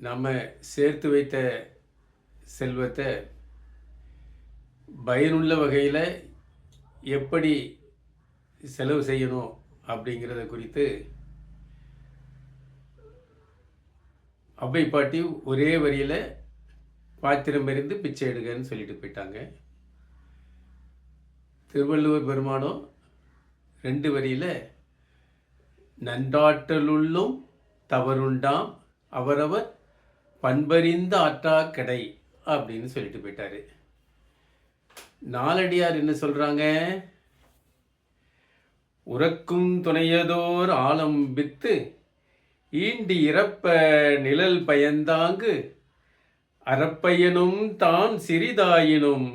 நம்ம சேர்த்து வைத்த செல்வத்தை பயனுள்ள வகையில் எப்படி செலவு செய்யணும் அப்படிங்கிறத குறித்து அவ்வை பாட்டி ஒரே வரியில் பாத்திரம் எறிந்து பிச்சை எடுங்கன்னு சொல்லிட்டு போயிட்டாங்க. திருவள்ளுவர் பெருமானும் 2 வரியில் நன்றாற்றலுள்ளும் தவறுண்டாம் அவரவர் பண்பறிந்த ஆற்றா கடை அப்படின்னு சொல்லிட்டு போயிட்டாரு. நாலடியார் என்ன சொல்றாங்க? உறக்கும் துணையதோர் ஆழம் வித்து ஈண்டி இறப்ப நிழல் பயந்தாங்கு அறப்பையனும் தான் சிறிதாயினும்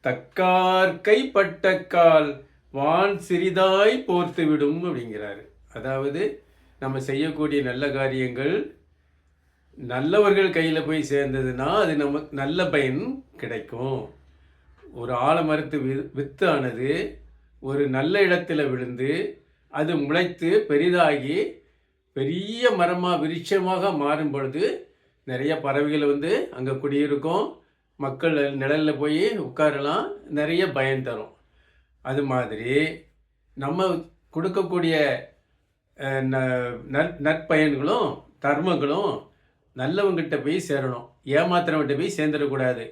தக்கார் கைப்பட்டக்கால் வான் சிறிதாய் போர்த்துவிடும் அப்படிங்கிறாரு. அதாவது நம்ம செய்யக்கூடிய நல்ல காரியங்கள் நல்லவர்கள் கையில் போய் சேர்ந்ததுன்னா அது நமக்கு நல்ல பயன் கிடைக்கும். ஒரு ஆலமரத்து வித்து ஆனது ஒரு நல்ல இடத்துல விழுந்து அது முளைத்து பெரிதாகி பெரிய மரமாக விருட்சமாக மாறும் பொழுது நிறைய பறவைகள் வந்து அங்கே குடியிருக்கும், மக்கள் நிழலில் போய் உட்காரலாம், நிறைய பயன் தரும். அது மாதிரி நம்ம கொடுக்கக்கூடிய நற்பயன்களும் தர்மங்களும் நல்லவங்கிட்ட போய் சேரணும், ஏமாத்துறவங்கிட்ட போய் சேர்ந்துடக்கூடாது.